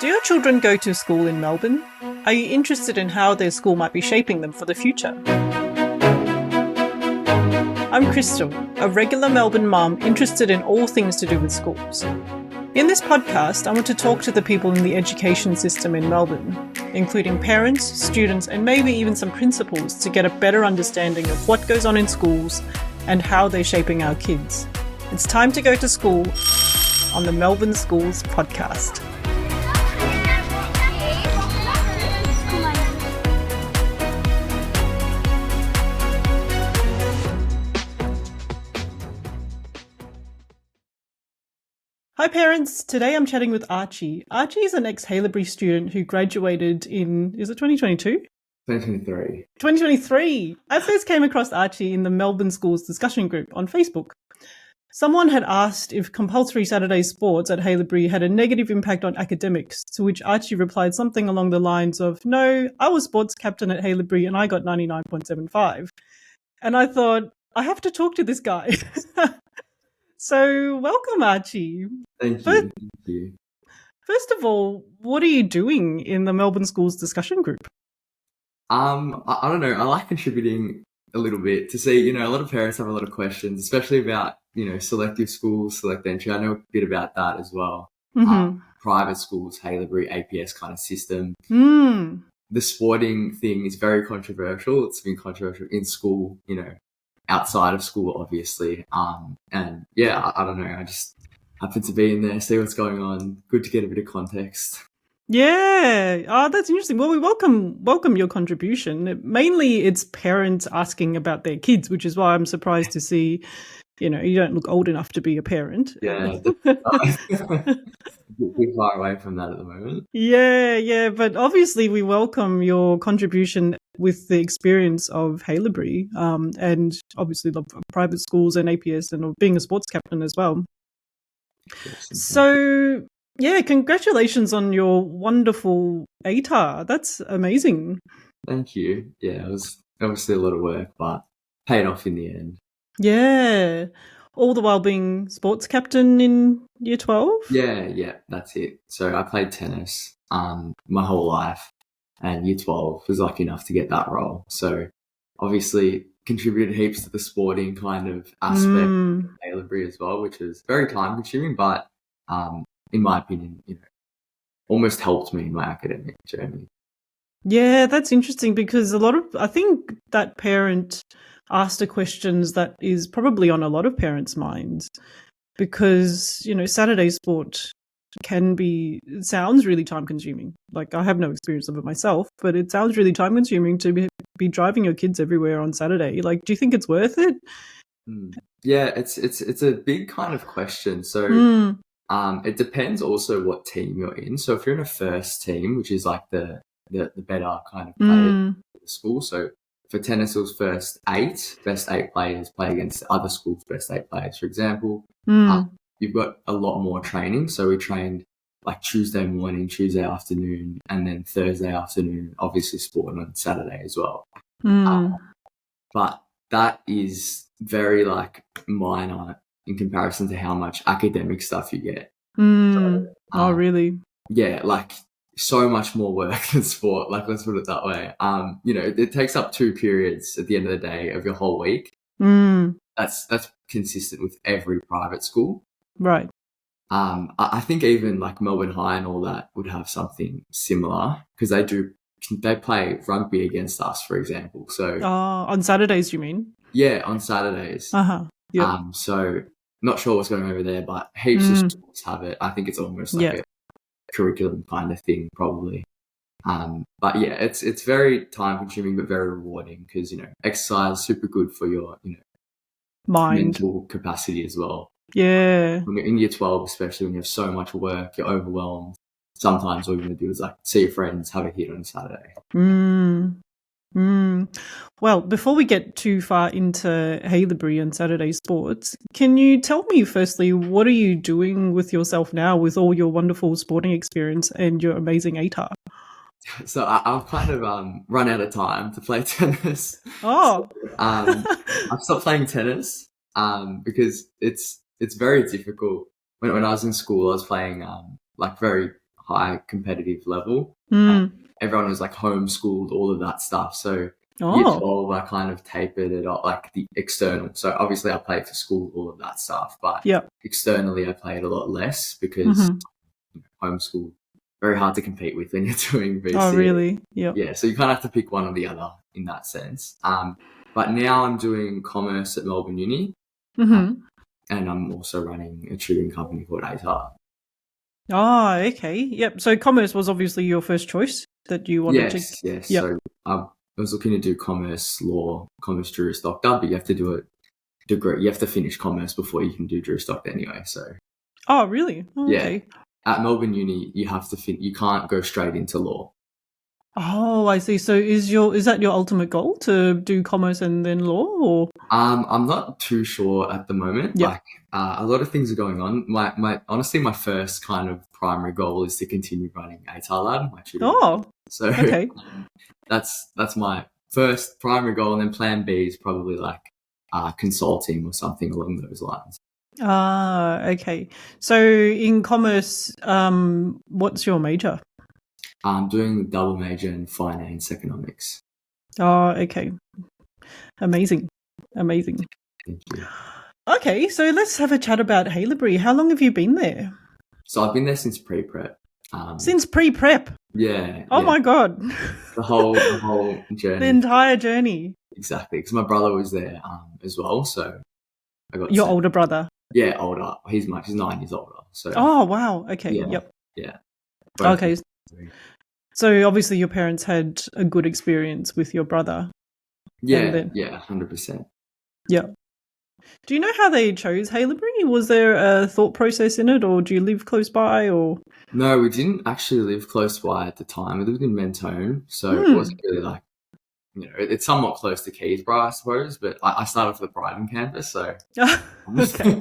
Do your children go to school in Melbourne? Are you interested in how their school might be shaping them for the future? I'm Crystal, a regular Melbourne mum interested in all things to do with schools. In this podcast, I want to talk to the people in the education system in Melbourne, including parents, students, and maybe even some principals to get a better understanding of what goes on in schools and how they're shaping our kids. It's time to go to school on the Melbourne Schools podcast. Hi parents, today I'm chatting with Archie. Archie is an ex-Haileybury student who graduated in, is it 2022? 2023. 2023! I first came across Archie in the Melbourne Schools discussion group on Facebook. Someone had asked if compulsory Saturday sports at Haileybury had a negative impact on academics, to which Archie replied something along the lines of, "No, I was sports captain at Haileybury and I got 99.75. And I thought, I have to talk to this guy. So welcome, Archie. Thank you. First of all, what are you doing in the Melbourne Schools discussion group? I don't know. I like contributing a little bit to see, a lot of parents have a lot of questions, especially about, selective schools, select entry. I know a bit about that as well. Mm-hmm. Private schools, Haileybury, APS kind of system. Mm. The sporting thing is very controversial. It's been controversial in school, outside of school, obviously. And yeah, I don't know. I just happen to be in there, see what's going on. Good to get a bit of context. Yeah. Oh, that's interesting. Well, we welcome your contribution. Mainly it's parents asking about their kids, which is why I'm surprised to see, you don't look old enough to be a parent. Yeah. We're far away from that at the moment. Yeah. But obviously we welcome your contribution with the experience of Haileybury, and obviously the private schools and APS and being a sports captain as well. So, yeah, congratulations on your wonderful ATAR. That's amazing. Thank you. Yeah, it was obviously a lot of work, but paid off in the end. Yeah. All the while being sports captain in year 12? Yeah, that's it. So I played tennis my whole life, and year 12 was lucky enough to get that role. So obviously contributed heaps to the sporting kind of aspect of Haileybury as well, which was very time consuming, but in my opinion, almost helped me in my academic journey. Yeah, that's interesting because I think that parent asked a question that is probably on a lot of parents' minds because, Saturday sport sounds really time consuming. Like I have no experience of it myself, but it sounds really time consuming to be driving your kids everywhere on Saturday. Like, do you think it's worth it? Yeah, it's a big kind of question. So it depends also what team you're in. So if you're in a first team, which is like the better kind of player at the school. So for tennis, it was best 8 players play against the other school's best 8 players, for example. You've got a lot more training. So we trained like Tuesday morning, Tuesday afternoon, and then Thursday afternoon, obviously sport on Saturday as well. But that is very like minor in comparison to how much academic stuff you get. So, oh, really? Yeah, like so much more work than sport. Like, let's put it that way. It takes up 2 periods at the end of the day of your whole week. That's consistent with every private school. Right. I think even like Melbourne High and all that would have something similar because they play rugby against us, for example. So on Saturdays, you mean? Yeah, on Saturdays. Yep. So not sure what's going on over there, but heaps of schools have it. I think it's almost like a curriculum kind of thing, probably. But yeah, it's very time consuming but very rewarding because exercise is super good for your mind, mental capacity as well. Yeah. When you're in year 12, especially when you have so much work, you're overwhelmed. Sometimes all you're going to do is like see your friends, have a hit on a Saturday. Well, before we get too far into Haileybury and Saturday sports, can you tell me firstly, what are you doing with yourself now with all your wonderful sporting experience and your amazing ATAR? So I've kind of run out of time to play tennis. Oh. So, I've stopped playing tennis because it's very difficult. When I was in school, I was playing like very high competitive level. Everyone was like homeschooled, all of that stuff. So year 12, I kind of tapered it off, like the external. So obviously I played for school, all of that stuff, but externally I played a lot less because homeschool, very hard to compete with when you're doing VC. Oh, really? Yeah, so you kind of have to pick one or the other in that sense. But now I'm doing commerce at Melbourne Uni, and I'm also running a tutoring company called ATAR. Oh, okay. Yep. So commerce was obviously your first choice that you wanted to... Yes. Yep. So I was looking to do commerce law, commerce Juris Doctor, but you have to do a degree. You have to finish commerce before you can do Juris Doctor anyway. So. Oh, really? Oh, okay. At Melbourne Uni, you have to you can't go straight into law. Oh, I see. So is that your ultimate goal, to do commerce and then law, or? I'm not too sure at the moment. Yep. Like a lot of things are going on. Honestly, my first kind of primary goal is to continue running ATAR Lab, my tutoring. Oh, so okay. That's my first primary goal, and then plan B is probably like consulting or something along those lines. Okay. So in commerce, what's your major? I'm doing a double major in finance economics. Oh, okay. Amazing. Thank you. Okay, so let's have a chat about Haileybury. How long have you been there? So I've been there since pre-prep. Since pre-prep? Yeah. Oh my God. The whole journey. The entire journey. Exactly, because my brother was there as well, so I got your older brother. Yeah, older. He's 9 years older. So. Oh wow. Okay. Yeah. Okay. So obviously your parents had a good experience with your brother. Yeah. 100%. Yeah. Do you know how they chose Haileybury? Was there a thought process in it, or do you live close by, or? No, we didn't actually live close by at the time. We lived in Mentone, so it wasn't really like, it's somewhat close to Keysborough, I suppose, but I started off at the Brighton campus, so. Okay.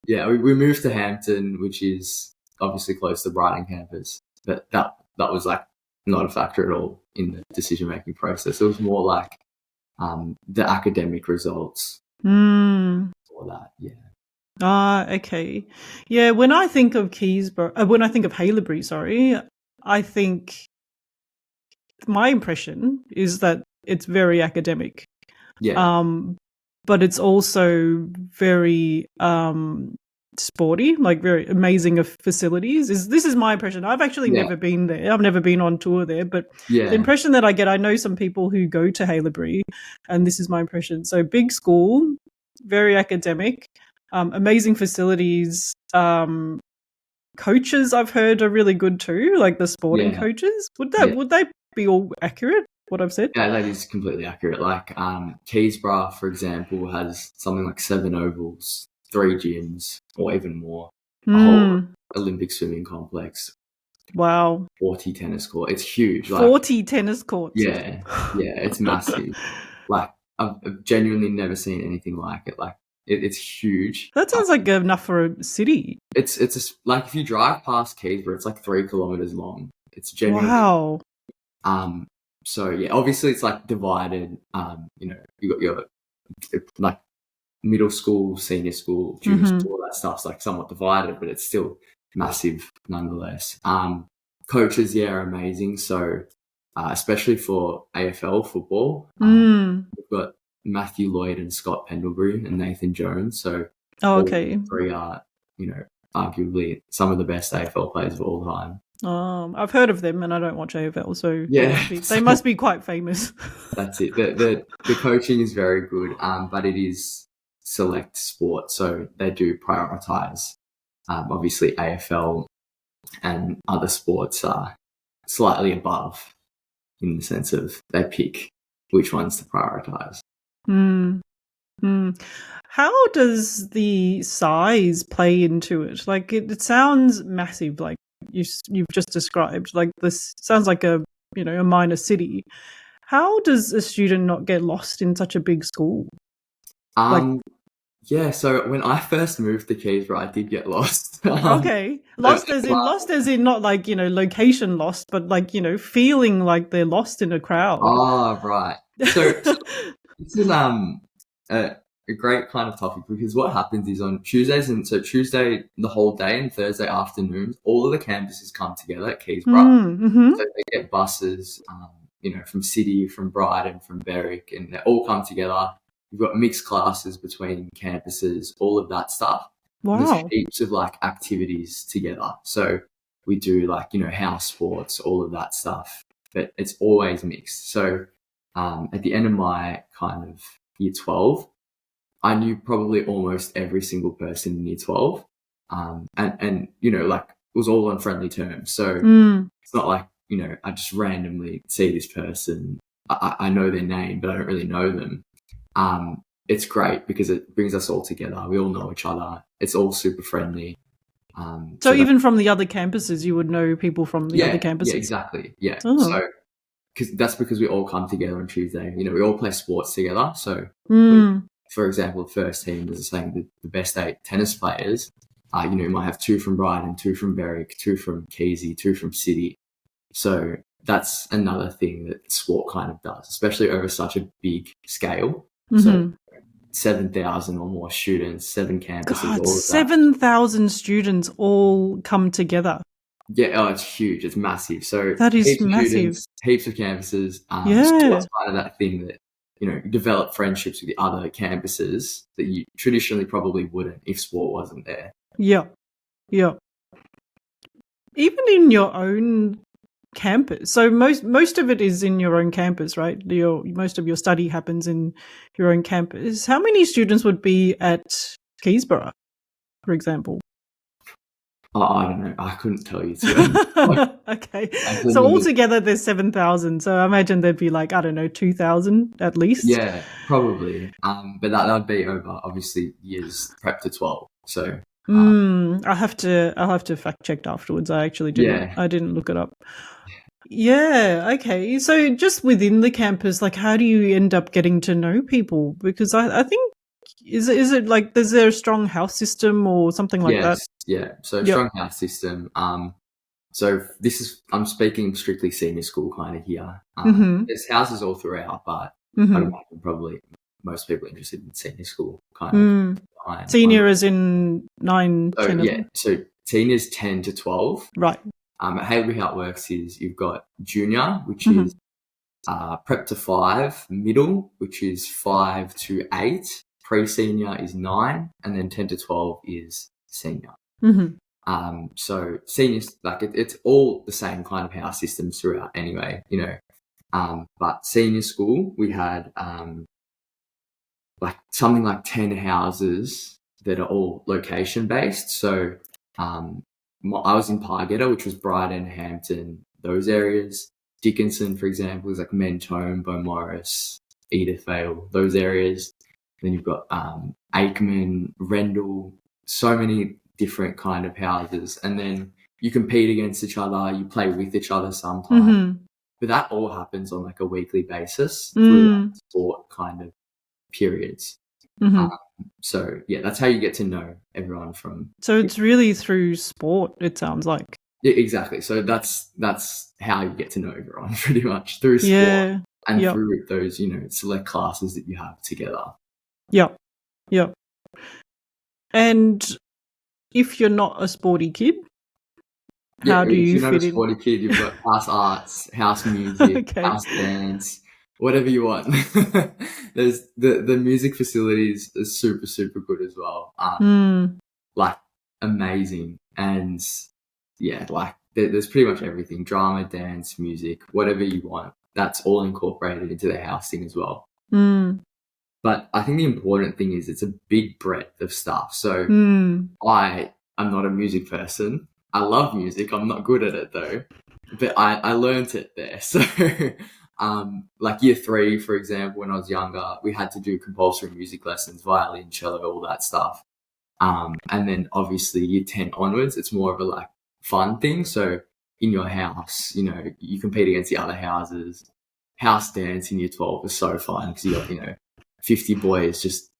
Yeah, we moved to Hampton, which is obviously close to the Brighton campus, but that was like not a factor at all in the decision-making process. It was more like the academic results for that, okay. Yeah, when I think of Haileybury, sorry, I think my impression is that it's very academic. Yeah. But it's also very sporty, like very amazing of facilities. This is my impression. I've actually never been there. I've never been on tour there, but the impression that I get, I know some people who go to Haileybury, and this is my impression. So big school, very academic, amazing facilities. Coaches I've heard are really good too, like the sporting coaches. Would they be all accurate, what I've said? Yeah, that is completely accurate. Like Keysborough, for example, has something like 7 ovals, 3 gyms, or even more. A whole Olympic swimming complex. Wow. 40 tennis courts. It's huge. 40 tennis courts. Yeah, it's massive. Like, I've genuinely never seen anything like it. Like, it's huge. That sounds like enough for a city. It's like if you drive past Keysborough, it's like 3 kilometers long. It's genuinely. Wow. So yeah, obviously it's like divided. You got your like middle school, senior school, junior school, all that stuff's like somewhat divided, but it's still massive nonetheless. Coaches, are amazing. So especially for AFL football, we've got Matthew Lloyd and Scott Pendlebury and Nathan Jones. So okay, 3 are arguably some of the best AFL players of all time. I've heard of them, and I don't watch AFL, so they must be quite famous. That's it. The coaching is very good, but it is select sport, so they do prioritise. Obviously, AFL and other sports are slightly above in the sense of they pick which ones to prioritise. How does the size play into it? Like it sounds massive, like you've just described. Like this sounds like a minor city. How does a student not get lost in such a big school? So when I first moved to Keysborough, I did get lost. Okay, lost as in not like location lost, but like feeling like they're lost in a crowd. Oh right. So this is a great kind of topic, because what happens is on Tuesdays, and so Tuesday the whole day and Thursday afternoons, all of the campuses come together at Keysborough. Mm-hmm. So they get buses, from City, from Brighton, from Berwick, and they all come together. We've got mixed classes between campuses, all of that stuff. Wow. There's heaps of like activities together. So we do like, house sports, all of that stuff, but it's always mixed. So at the end of my kind of year 12, I knew probably almost every single person in year 12. And like it was all on friendly terms. So it's not like, I just randomly see this person. I know their name, but I don't really know them. It's great because it brings us all together. We all know each other. It's all super friendly. So even from the other campuses, you would know people from the other campuses? Yeah, exactly. Yeah. Oh. So that's because we all come together on Tuesday. We all play sports together. So, for example, the first team is saying the best 8 tennis players, you might have 2 from Brighton, 2 from Berwick, 2 from Keysy, 2 from City. So that's another thing that sport kind of does, especially over such a big scale. Mm-hmm. So 7,000 or more students, 7 campuses. God, all of 7,000 students all come together. Yeah, it's huge. It's massive. So that is heaps massive. Of students, heaps of campuses. Sports part of that thing that, you develop friendships with the other campuses that you traditionally probably wouldn't if sport wasn't there. Yeah. Yeah. Even in your own campus. So most of it is in your own campus, right? Most of your study happens in your own campus. How many students would be at Keysborough, for example? I don't know. I couldn't tell you. Okay. So altogether there's 7,000. So I imagine there'd be like, I don't know, 2,000 at least. Yeah, probably. But that'd be over obviously years prep to 12. So I'll have to fact check afterwards. I actually didn't. Yeah. I didn't look it up. Yeah, okay. So just within the campus, like how do you end up getting to know people? Because I think is it like is there a strong house system or something like that? Yeah. So strong house system. So I'm speaking strictly senior school kind of here. There's houses all throughout, but I'd imagine probably most people interested in senior school kind of. Senior as in 9, 10. Yeah. So seniors 10 to 12. Right. At Haileybury, how it works is you've got junior, which is prep to 5, middle, which is 5 to 8, pre-senior is 9, and then 10 to 12 is senior. So seniors, like it's all the same kind of house systems throughout anyway, but senior school, we had like something like 10 houses that are all location based. So I was in Pargetta, which was Brighton, Hampton, those areas. Dickinson, for example, is like Mentone, Beaumaris, Edithvale, those areas. Then you've got Aikman, Rendell, so many different kind of houses. And then you compete against each other, you play with each other sometimes. But that all happens on like a weekly basis through like sport kind of periods. So yeah, that's how you get to know everyone from. So it's really through sport, it sounds like. Yeah, exactly. So that's how you get to know everyone pretty much through sport and through those, select classes that you have together. Yep. And if you're not a sporty kid, how do you fit in? If you're not a sporty kid, you've got house arts, house music, house dance, whatever you want. There's the music facilities are super, super good as well. Like amazing. And yeah, like there's pretty much everything. Drama, dance, music, whatever you want. That's all incorporated into the housing as well. But I think the important thing is it's a big breadth of stuff. So I'm not a music person. I love music. I'm not good at it though. But I learned it there. So like year 3, for example, when I was younger, we had to do compulsory music lessons, violin, cello, all that stuff. And then obviously year 10 onwards, it's more of a like fun thing. So in your house, you compete against the other houses. House dance in year 12 was so fun because you got, 50 boys just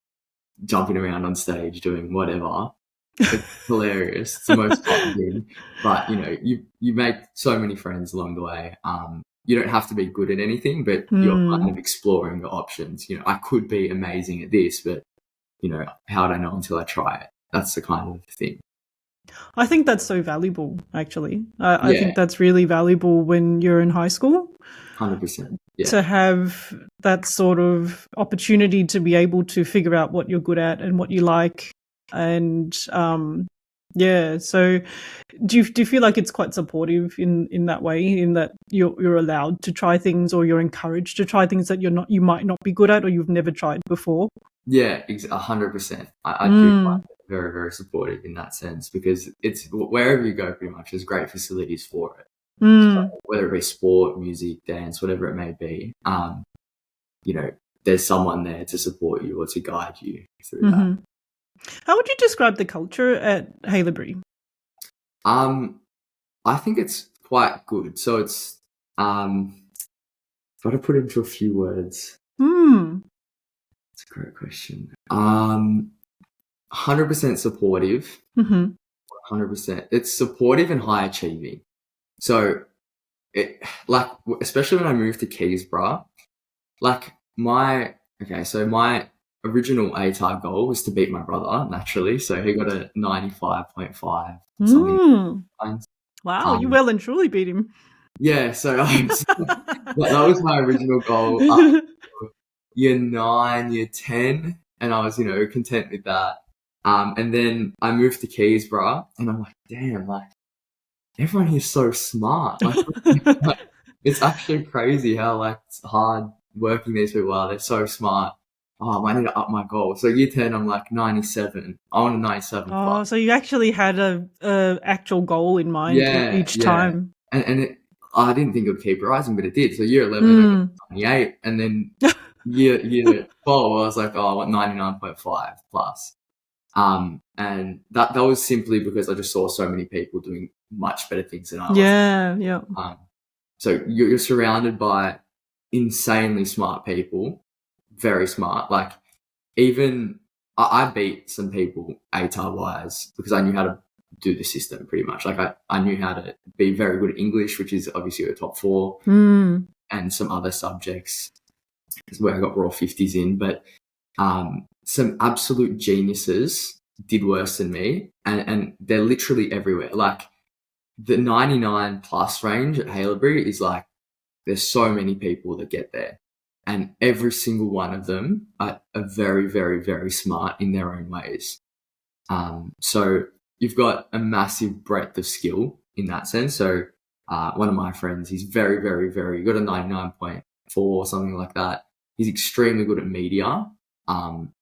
jumping around on stage doing whatever. It's hilarious. It's the most fun thing. But, you make so many friends along the way. You don't have to be good at anything, but you're kind of exploring the options. I could be amazing at this, but how would I know until I try it? That's the kind of thing. I think that's so valuable, actually. I Yeah. think that's really valuable when you're in high school 100%. Yeah. to have that sort of opportunity to be able to figure out what you're good at and what you like. And so do you feel like it's quite supportive in that way, in that you're allowed to try things, or you're encouraged to try things that you might not be good at or you've never tried before? Yeah, 100%. I do find it very, very supportive in that sense, because it's wherever you go, pretty much, there's great facilities for it. So whether it be sport, music, dance, whatever it may be, there's someone there to support you or to guide you through that. How would you describe the culture at Haileybury? I think it's quite good. So it's got to put it into a few words. That's a great question. 100% supportive. 100%. It's supportive and high achieving. So especially when I moved to Keysborough, my original ATAR goal was to beat my brother, naturally. So he got a 95.5. Wow, you well and truly beat him. Yeah, so that was my original goal. Year 9, year 10, and I was, content with that. And then I moved to Keysborough, and I'm like, damn, everyone here's so smart. It's actually crazy how hard working these people are. They're so smart. Oh, I need to up my goal. So year 10, I'm 97. I want a 97. Oh, so you actually had a actual goal in mind each time. And I didn't think it would keep rising, but it did. So year 11, I got 98, and then year 12, I was like, I want 99.5 plus. And that was simply because I just saw so many people doing much better things than I was. Yeah. So you're surrounded by insanely smart people, very smart. Even I beat some people ATAR wise because I knew how to do the system pretty much. I knew how to be very good at English, which is obviously a top 4, and some other subjects where I got raw 50s in. But some absolute geniuses did worse than me, and they're literally everywhere. The 99 plus range at Haileybury is there's so many people that get there, and every single one of them are very, very, very smart in their own ways. So you've got a massive breadth of skill in that sense. So one of my friends, he's very, very, very got a 99.4 or something like that. He's extremely good at media. One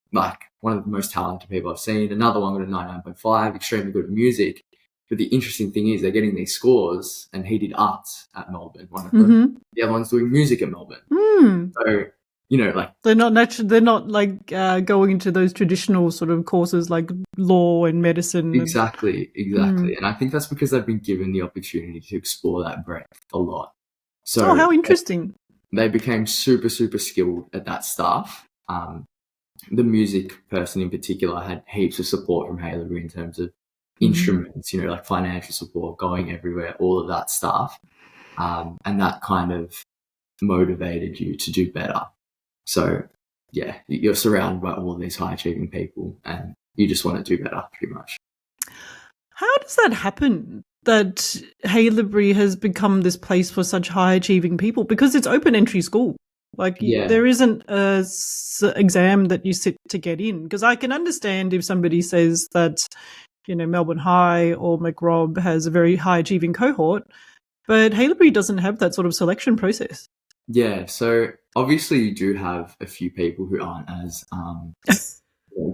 of the most talented people I've seen. Another one got a 99.5, extremely good at music. But the interesting thing is they're getting these scores, and he did arts at Melbourne, one of them. The other one's doing music at Melbourne. So, they're not going into those traditional sort of courses like law and medicine. Exactly. And I think that's because they've been given the opportunity to explore that breadth a lot. So how interesting. They became super, super skilled at that stuff. The music person in particular had heaps of support from Haileybury in terms of instruments, financial support, going everywhere, all of that stuff. And that kind of motivated you to do better. So, yeah, you're surrounded by all of these high-achieving people, and you just want to do better, pretty much. How does that happen, that Haileybury has become this place for such high-achieving people? Because it's open-entry school. There isn't a exam that you sit to get in. Because I can understand if somebody says that, Melbourne High or McRob has a very high-achieving cohort, but Haileybury doesn't have that sort of selection process. Yeah, so obviously you do have a few people who aren't as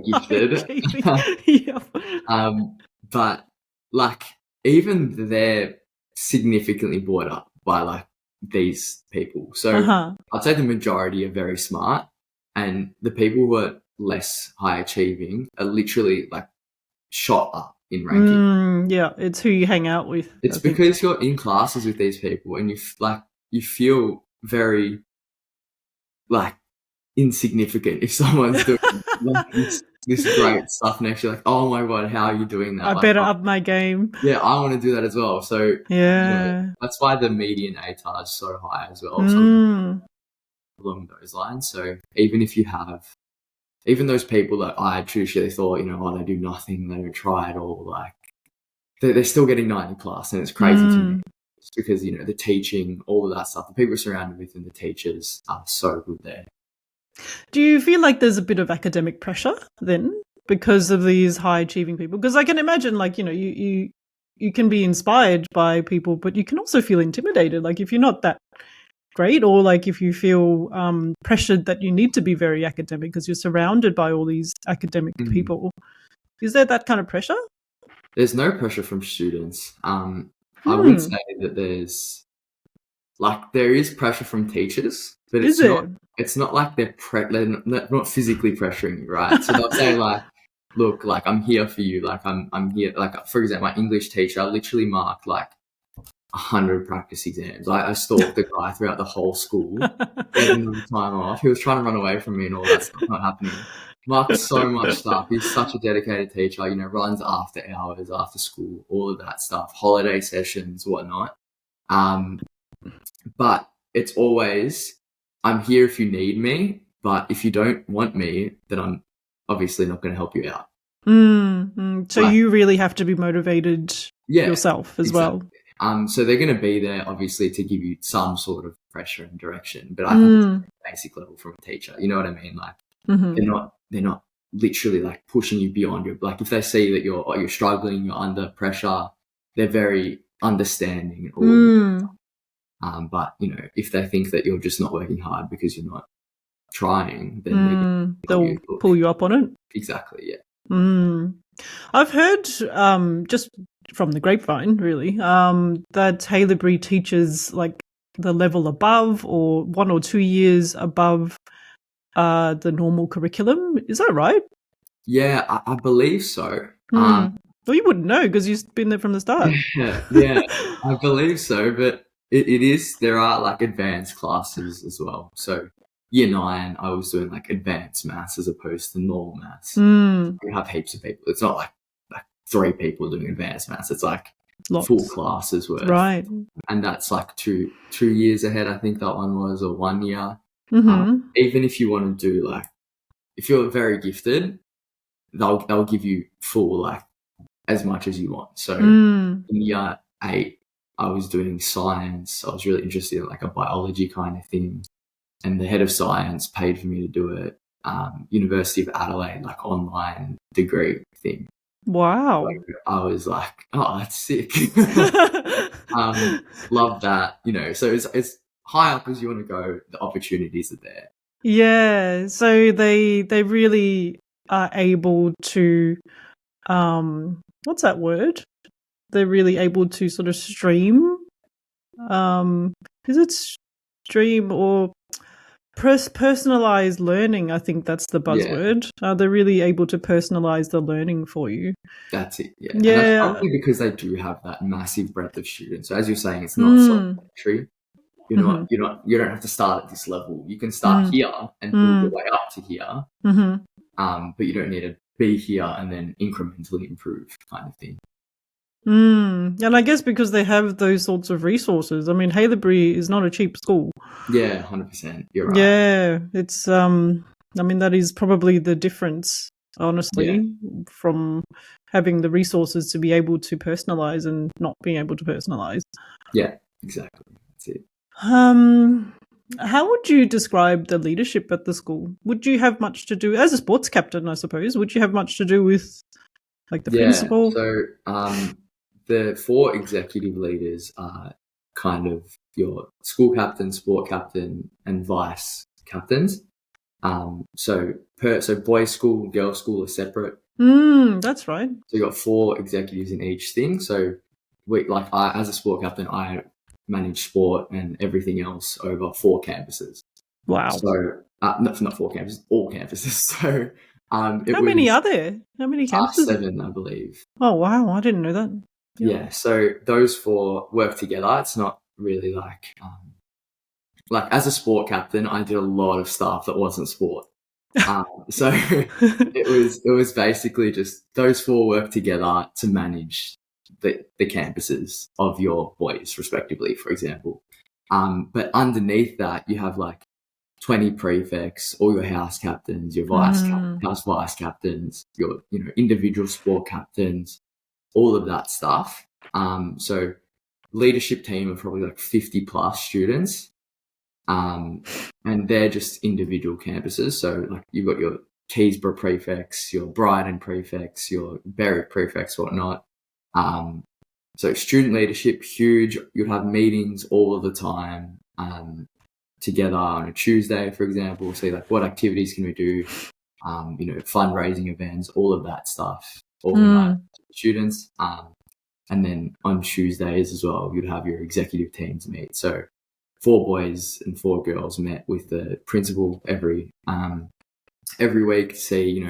gifted. But even they're significantly brought up by these people. So I'd say the majority are very smart, and the people who are less high achieving are literally shot up in ranking. It's who you hang out with. It's because you're in classes with these people, and you feel very insignificant if someone's doing this great stuff next to you. Oh my god, how are you doing that? I better up my game. Yeah, I want to do that as well. So that's why the median ATAR is so high as well. So along those lines. So even if you have even those people that I traditionally thought, oh, they do nothing, they don't try at all, like they're still getting 90 plus, and it's crazy to me. It's because, the teaching, all of that stuff, the people surrounded with and the teachers are so good there. Do you feel like there's a bit of academic pressure then because of these high achieving people? Because I can imagine, like, you can be inspired by people, but you can also feel intimidated. Like if you're not that great, or like if you feel pressured that you need to be very academic because you're surrounded by all these academic people. Is there that kind of pressure? There's no pressure from students. I would say that there is pressure from teachers, but it's not like they're not physically pressuring you, right? So they'll say like, look, like I'm here for you, like I'm here, like for example, my English teacher, I literally marked like 100 practice exams. I stalked the guy throughout the whole school, gave him the time off. He was trying to run away from me and all that stuff, not happening. Marked so much stuff. He's such a dedicated teacher, runs after hours, after school, all of that stuff, holiday sessions, whatnot. But it's always, I'm here if you need me, but if you don't want me, then I'm obviously not going to help you out. So you really have to be motivated yourself as well. So they're going to be there, obviously, to give you some sort of pressure and direction. But I think it's a basic level from a teacher. You know what I mean? Like they're not literally like pushing you beyond your, like if they see that you're struggling, you're under pressure, they're very understanding and all. But if they think that you're just not working hard because you're not trying, then they'll pull you up on it. Exactly. Yeah. I've heard just from the grapevine, really, that Haileybury teaches like the level above or 1 or 2 years above the normal curriculum. Is that right? Yeah, I believe so. Well, you wouldn't know because you've been there from the start. Yeah, I believe so, but it is. There are like advanced classes as well. So year 9, I was doing like advanced maths as opposed to normal maths. You have heaps of people. It's not like 3 people doing advanced maths. It's like lots. Full classes worth. Right. And that's like two years ahead, I think that one was, or 1 year. Even if you want to do like, if you're very gifted, they'll give you full, like as much as you want. So in year 8, I was doing science. I was really interested in like a biology kind of thing. And the head of science paid for me to do it. University of Adelaide, like online degree thing. Wow. So I was like, oh, that's sick. Love that, so it's high up as you want to go, the opportunities are there. Yeah. So they really are able to, what's that word? They're really able to sort of stream. Is it stream or personalized learning? I think that's the buzzword. They're really able to personalize the learning for you. That's it. Yeah. And that's probably because they do have that massive breadth of students. So as you're saying, it's not supplementary. You don't have to start at this level. You can start here and build your way up to here. But you don't need to be here and then incrementally improve, kind of thing. And I guess because they have those sorts of resources. I mean, Haileybury is not a cheap school. Yeah, 100%. You're right. Yeah, it's I mean, that is probably the difference, honestly, from having the resources to be able to personalize and not being able to personalize. Yeah, exactly. That's it. How would you describe the leadership at the school? Would you have much to do as a sports captain, I suppose? Would you have much to do with like the principal? So the 4 executive leaders are kind of your school captain, sport captain, and vice captains. So boys' school, girls' school are separate. That's right. So you got 4 executives in each thing. So I, as a sport captain, I manage sport and everything else over 4 campuses. Wow. So not 4 campuses, all campuses. So how many are there? How many campuses? 7, I believe. Oh wow, I didn't know that. Yeah, so those 4 work together. It's not really like as a sport captain, I did a lot of stuff that wasn't sport. So it was basically just those 4 work together to manage the campuses of your boys, respectively, for example. But underneath that, you have like 20 prefects, all your house captains, your house vice captains, your individual sport captains, all of that stuff. So leadership team of probably like 50 plus students. And they're just individual campuses. So like you've got your Keysborough prefects, your Brighton prefects, your Berwick prefects, whatnot. So student leadership, huge. You'd have meetings all of the time together on a Tuesday, for example. See like what activities can we do, fundraising events, all of that stuff, organized students. And then on Tuesdays as well, you'd have your executive teams meet. So 4 boys and 4 girls met with the principal every week to see,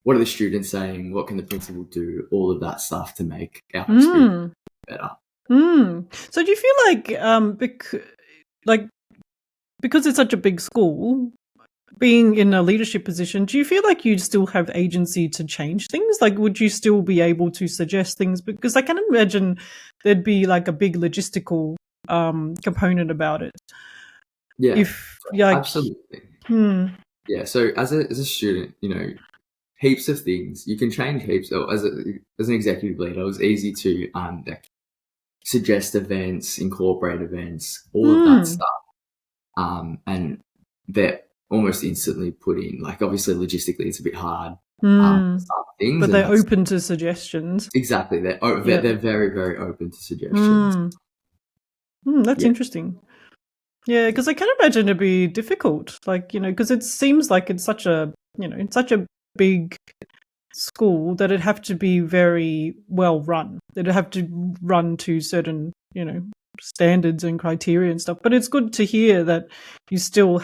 what are the students saying? What can the principal do? All of that stuff to make our experience better. So do you feel like, because it's such a big school, being in a leadership position, do you feel like you'd still have agency to change things? Like, would you still be able to suggest things? Because I can imagine there'd be like a big logistical component about it. Yeah, Like, absolutely. Yeah, so as a student, heaps of things you can change heaps. So as an executive leader, it was easy to suggest events, incorporate events, all of that stuff, and they're almost instantly put in. Like obviously, logistically, it's a bit hard. Things, but they're open to suggestions. Exactly, they're very, very open to suggestions. That's interesting. Yeah, because I can imagine it'd be difficult, like, because it seems like it's such a big school that it'd have to be very well run. It'd have to run to certain, standards and criteria and stuff. But it's good to hear that you still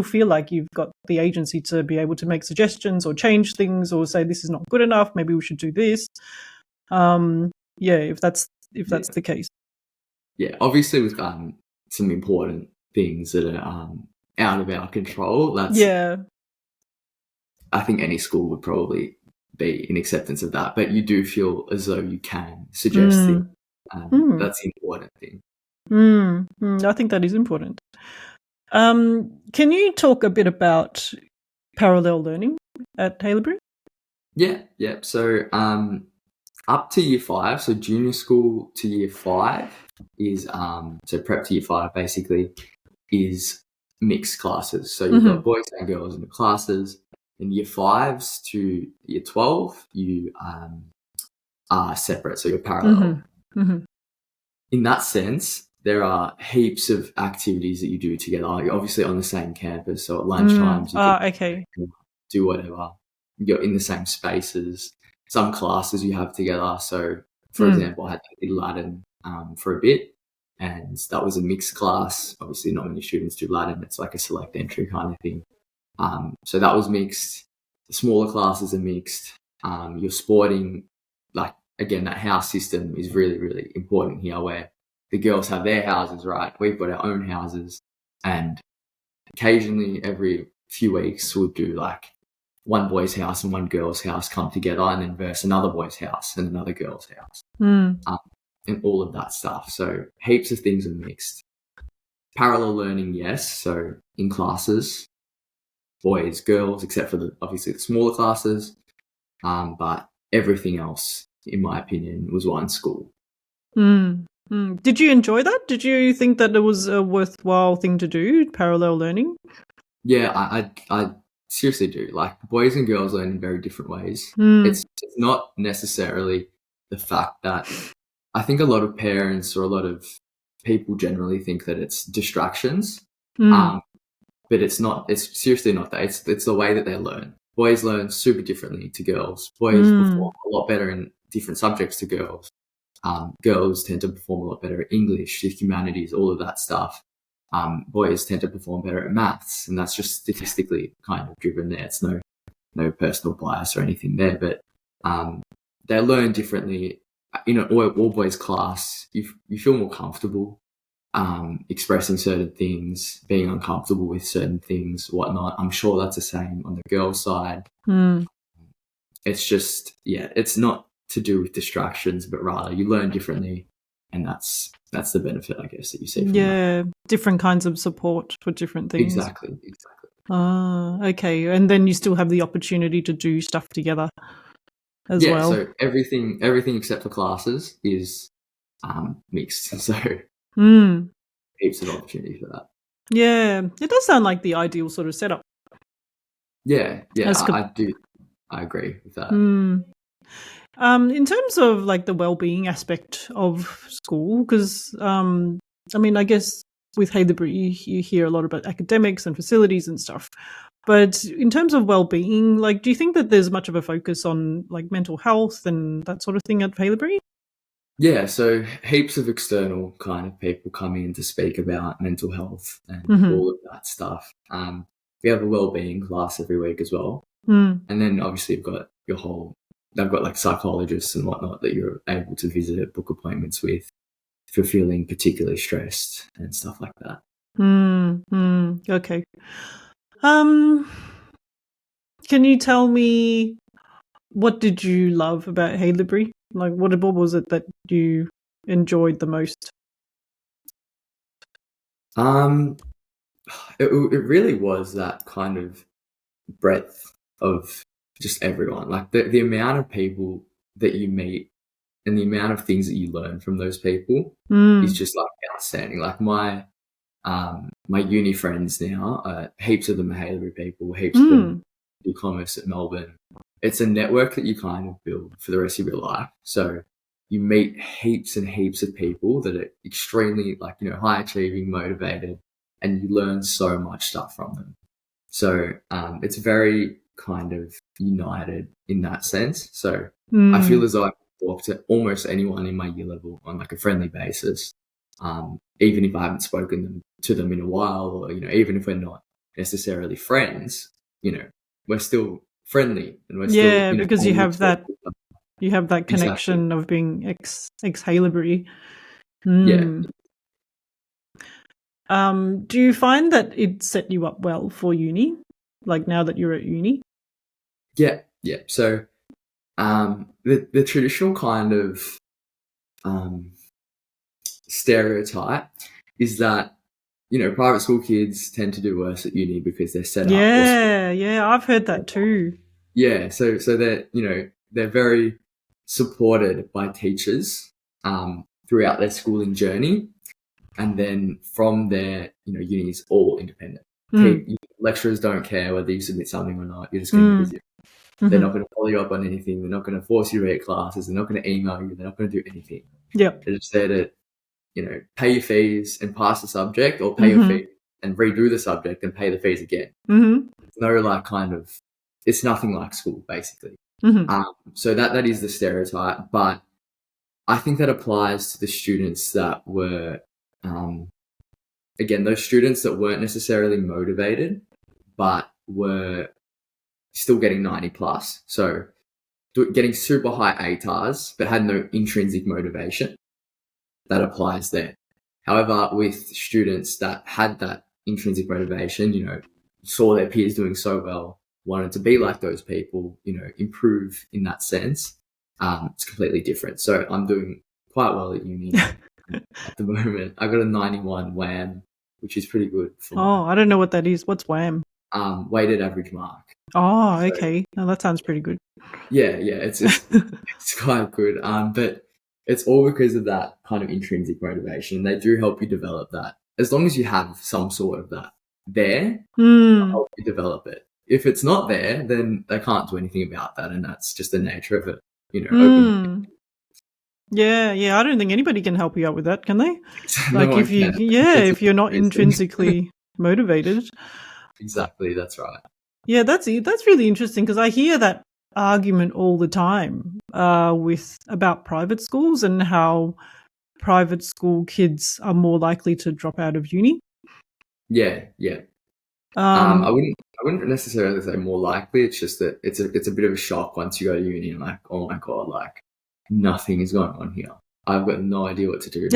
feel like you've got the agency to be able to make suggestions or change things or say this is not good enough, maybe we should do this. If that's the case. Yeah, obviously with some important things that are out of our control. I think any school would probably be in acceptance of that, but you do feel as though you can suggest things. That's the important thing. I think that is important. Can you talk a bit about parallel learning at Haileybury? Yeah. So up to year 5, so junior school to year 5 is so prep to year 5 basically is mixed classes. So you've got boys and girls in the classes. In year 5s to year 12, you are separate, so you're parallel. In that sense, there are heaps of activities that you do together. You're obviously on the same campus, so at lunchtimes you can do whatever. You're in the same spaces. Some classes you have together. So, for example, I had to do Latin for a bit, and that was a mixed class. Obviously, not many students do Latin. It's like a select entry kind of thing. So that was mixed. The smaller classes are mixed. Your sporting, like, again, that house system is really, really important here where the girls have their houses, right? We've got our own houses. And occasionally every few weeks we'll do like one boy's house and one girl's house come together and then verse another boy's house and another girl's house. And all of that stuff. So heaps of things are mixed. Parallel learning, yes. So in classes, boys, girls, except for obviously the smaller classes. But everything else, in my opinion, was one school. Did you enjoy that? Did you think that it was a worthwhile thing to do, parallel learning? Yeah, I seriously do. Like, boys and girls learn in very different ways. It's not necessarily the fact that I think a lot of parents or a lot of people generally think that it's distractions. But it's not. It's seriously not that. It's the way that they learn. Boys learn super differently to girls. Boys perform a lot better in different subjects to girls. Girls tend to perform a lot better at English, the humanities, all of that stuff. Boys tend to perform better at maths, and that's just statistically kind of driven there. It's no personal bias or anything there, but they learn differently. All boys class, you feel more comfortable expressing certain things, being uncomfortable with certain things, whatnot. I'm sure that's the same on the girls' side. It's just, it's not to do with distractions, but rather you learn differently. and that's the benefit, I guess, that you see from that. Yeah, different kinds of support for different things. Exactly. Okay. And then you still have the opportunity to do stuff together as well. So everything except for classes is mixed. So heaps of opportunity for that. Yeah, it does sound like the ideal sort of setup. Yeah, I do. I agree with that. In terms of like the well-being aspect of school, because I mean, I guess with Haileybury you hear a lot about academics and facilities and stuff. But in terms of well-being, like, do you think that there's much of a focus on like mental health and that sort of thing at Haileybury? Yeah, so heaps of external kind of people coming in to speak about mental health and all of that stuff. We have a well-being class every week as well. And then obviously they've got like psychologists and whatnot that you're able to visit, book appointments with if you're feeling particularly stressed and stuff like that. Okay. Can you tell me, what did you love about Haileybury? Like, what was it that you enjoyed the most? It really was that kind of breadth of just everyone. Like the amount of people that you meet and the amount of things that you learn from those people is just like outstanding. Like my uni friends now, heaps of them are Haileybury people, heaps of them do commerce at Melbourne. It's a network that you kind of build for the rest of your life. So you meet heaps and heaps of people that are extremely high achieving, motivated, and you learn so much stuff from them. So it's very kind of united in that sense. So I feel as though I can talk to almost anyone in my year level on like a friendly basis, even if I haven't spoken to them in a while, or even if we're not necessarily friends, we're still friendly and we're still because you have that connection Exactly. of being ex Haileybury. Yeah. Do you find that it set you up well for uni, like now that you're at uni? Yeah. So the traditional kind of stereotype is that private school kids tend to do worse at uni because they're set up. Yeah, I've heard that too. Yeah, so they're they're very supported by teachers throughout their schooling journey, and then from there, uni's all independent. Lecturers don't care whether you submit something or not. You're just going to visit. They're not going to follow you up on anything. They're not going to force you to read classes. They're not going to email you. They're not going to do anything. Yep. They're just there to pay your fees and pass the subject, or pay your fees and redo the subject and pay the fees again. No it's nothing like school, basically. So that is the stereotype, but I think that applies to the students that were, again, those students that weren't necessarily motivated, but were still getting 90 plus. So getting super high ATARs, but had no intrinsic motivation. That applies there. However, with students that had that intrinsic motivation, saw their peers doing so well, wanted to be like those people, improve in that sense, it's completely different. So I'm doing quite well at uni at the moment. I got a 91 WAM, which is pretty good. I don't know what that is. What's WAM? Weighted average mark. Oh, okay. No, that sounds pretty good. Yeah, it's quite good. But it's all because of that kind of intrinsic motivation. They do help you develop that. As long as you have some sort of that there, they'll help you develop it. If it's not there, then they can't do anything about that, and that's just the nature of it. Yeah. I don't think anybody can help you out with that, can they? Like if you're not intrinsically motivated. Exactly, that's right. Yeah, that's really interesting, because I hear that argument all the time about private schools and how private school kids are more likely to drop out of uni. Yeah. I wouldn't necessarily say more likely. It's just that it's a bit of a shock once you go to uni and like, oh my god, like nothing is going on here. I've got no idea what to do.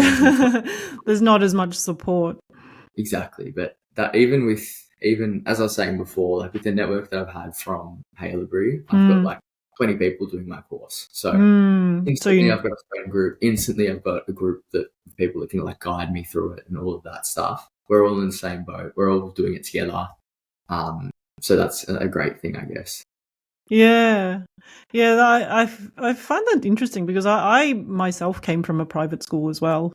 There's not as much support. Exactly, but that even as I was saying before, like with the network that I've had from Haileybury, I've got like 20 people doing my course. So So instantly I've got a friend group. Instantly I've got a group that people that can like guide me through it and all of that stuff. We're all in the same boat. We're all doing it together. So that's a great thing, I guess. Yeah. I find that interesting because I myself came from a private school as well.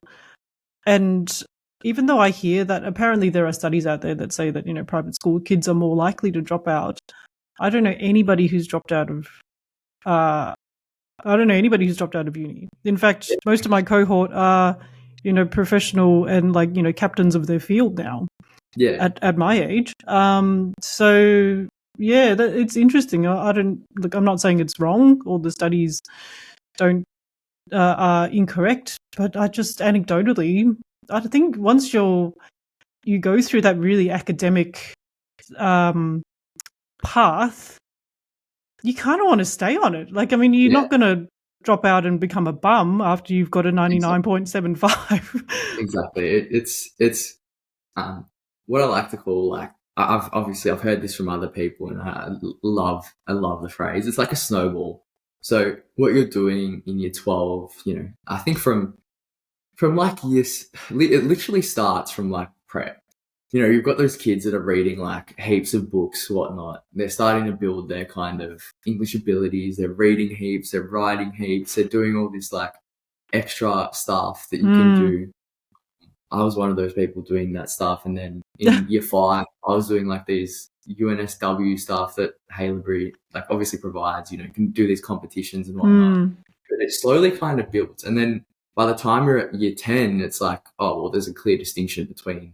And even though I hear that apparently there are studies out there that say that, you know, private school kids are more likely to drop out, I don't know anybody who's dropped out of uni. In fact, most of my cohort are, you know, professional and like, you know, captains of their field now. Yeah. At my age. So yeah, it's interesting. I don't look. I'm not saying it's wrong or the studies don't are incorrect, but I just anecdotally, I think once you go through that really academic path, you kind of want to stay on it. Like, I mean, you're not going to drop out and become a bum after you've got a 99.75. Exactly. It's what I like to call, like, I've heard this from other people, and I love the phrase. It's like a snowball. So what you're doing in year 12, you know, I think from like years, it literally starts from like prep. You know, you've got those kids that are reading like heaps of books, whatnot. They're starting to build their kind of English abilities. They're reading heaps. They're writing heaps. They're doing all this like extra stuff that you can do. I was one of those people doing that stuff. And then in year 5, I was doing like these UNSW stuff that Haileybury like obviously provides, you know, you can do these competitions and whatnot. But it slowly kind of builds. And then by the time you're at year 10, it's like, oh, well, there's a clear distinction between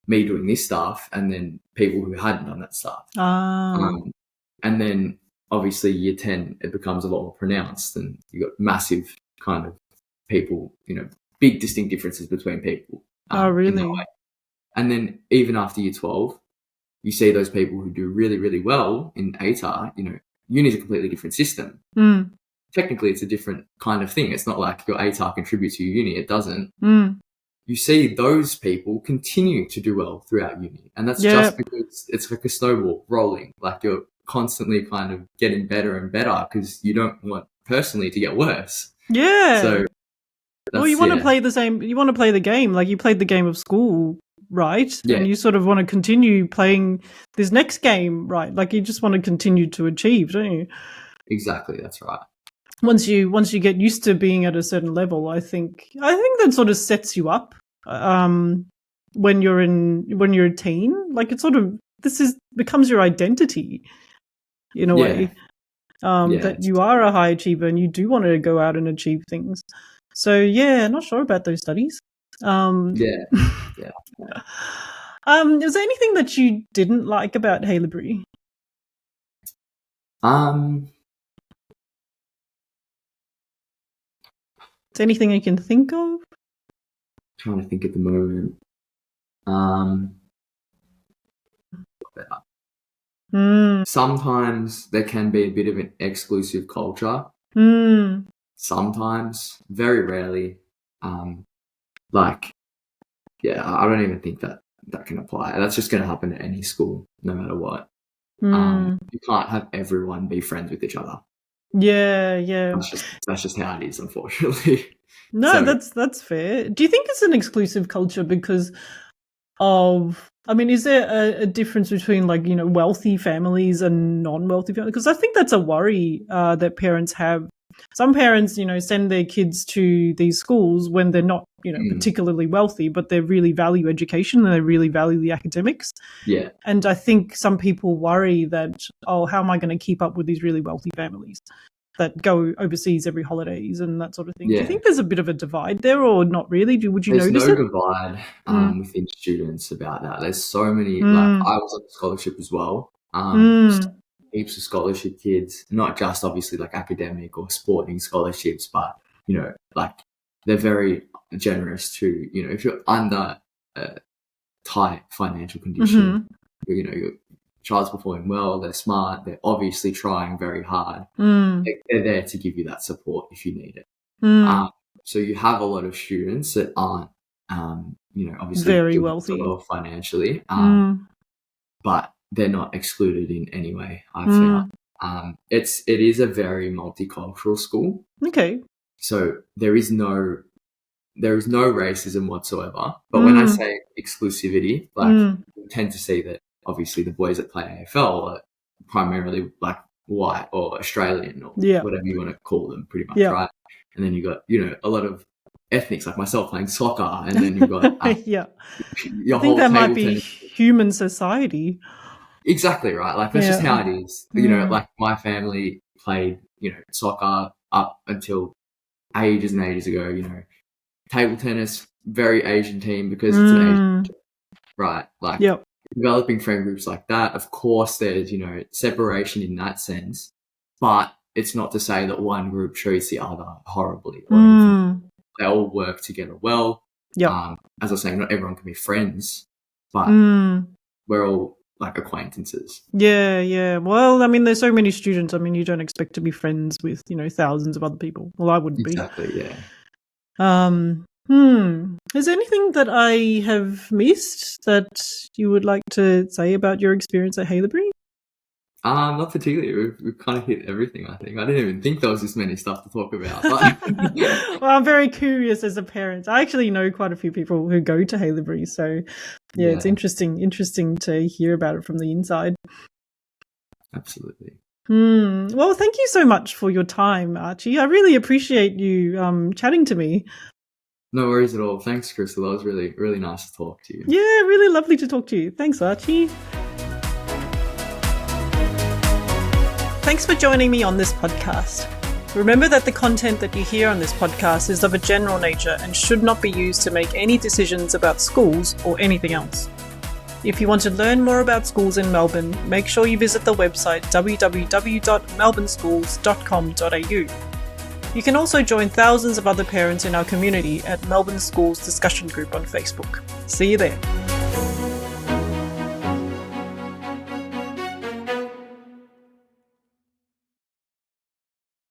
me doing this stuff and then people who hadn't done that stuff. And then obviously year 10, it becomes a lot more pronounced, and you got massive kind of people, you know, big distinct differences between people. Really? And then even after year 12, you see those people who do really, really well in ATAR. You know, uni is a completely different system. Technically, it's a different kind of thing. It's not like your ATAR contributes to your uni. It doesn't. You see those people continue to do well throughout uni. And that's just because it's like a snowball rolling. Like you're constantly kind of getting better and better because you don't want personally to get worse. Yeah. So, well, you want to play you want to play the game. Like you played the game of school, right? Yeah. And you sort of want to continue playing this next game, right? Like you just want to continue to achieve, don't you? Exactly. That's right. Once you get used to being at a certain level, I think that sort of sets you up when you're a teen. Like it sort of becomes your identity in a way. That you are a high achiever and you do want to go out and achieve things. So yeah, not sure about those studies. Is there anything that you didn't like about Haileybury? Is there anything you can think of? Trying to think at the moment. Sometimes there can be a bit of an exclusive culture. Sometimes, very rarely. I don't even think that can apply. That's just going to happen at any school, no matter what. You can't have everyone be friends with each other. Yeah. That's just how it is, unfortunately. No, that's fair. Do you think it's an exclusive culture because of? I mean, is there a difference between like, you know, wealthy families and non-wealthy families? Because I think that's a worry that parents have. Some parents, you know, send their kids to these schools when they're not, you know, particularly wealthy, but they really value education and they really value the academics. Yeah. And I think some people worry that, oh, how am I going to keep up with these really wealthy families that go overseas every holidays and that sort of thing? Yeah. Do you think there's a bit of a divide there or not really? Would you notice it? There's no divide within students about that. There's so many, like I was on scholarship as well. Heaps of scholarship kids, not just obviously like academic or sporting scholarships, but, you know, like they're very generous to, you know, if you're under a tight financial condition, you know, your child's performing well, they're smart, they're obviously trying very hard. They're there to give you that support if you need it. So you have a lot of students that aren't, you know, obviously very wealthy so well financially, but they're not excluded in any way, I've found. It is a very multicultural school. Okay. So there is no racism whatsoever. But when I say exclusivity, like you tend to see that obviously the boys that play AFL are primarily like white or Australian or whatever you want to call them, pretty much, right? And then you got, a lot of ethnics like myself playing soccer, and then you've got your whole I think that might table be tennis. human society. Exactly right. Like that's just how it is. Like my family played, soccer up until ages and ages ago. Table tennis, very Asian team because it's an Asian team, right? Like developing friend groups like that. Of course, there's separation in that sense, but it's not to say that one group treats the other horribly or anything. They all work together well. As I was saying, not everyone can be friends, but we're all like acquaintances. Yeah. Well, I mean, there's so many students. I mean, you don't expect to be friends with, thousands of other people. Well, I wouldn't be. Exactly, yeah. Is there anything that I have missed that you would like to say about your experience at Haileybury? Not particularly. We've kind of hit everything, I think. I didn't even think there was this many stuff to talk about. But well, I'm very curious as a parent. I actually know quite a few people who go to Haileybury, so it's interesting to hear about it from the inside. Absolutely. Well, thank you so much for your time, Archie. I really appreciate you chatting to me. No worries at all. Thanks, Crystal. That was really, really nice to talk to you. Yeah, really lovely to talk to you. Thanks, Archie. Thanks for joining me on this podcast. Remember that the content that you hear on this podcast is of a general nature and should not be used to make any decisions about schools or anything else. If you want to learn more about schools in Melbourne, make sure you visit the website www.melbourneschools.com.au. You can also join thousands of other parents in our community at Melbourne Schools Discussion Group on Facebook. See you there.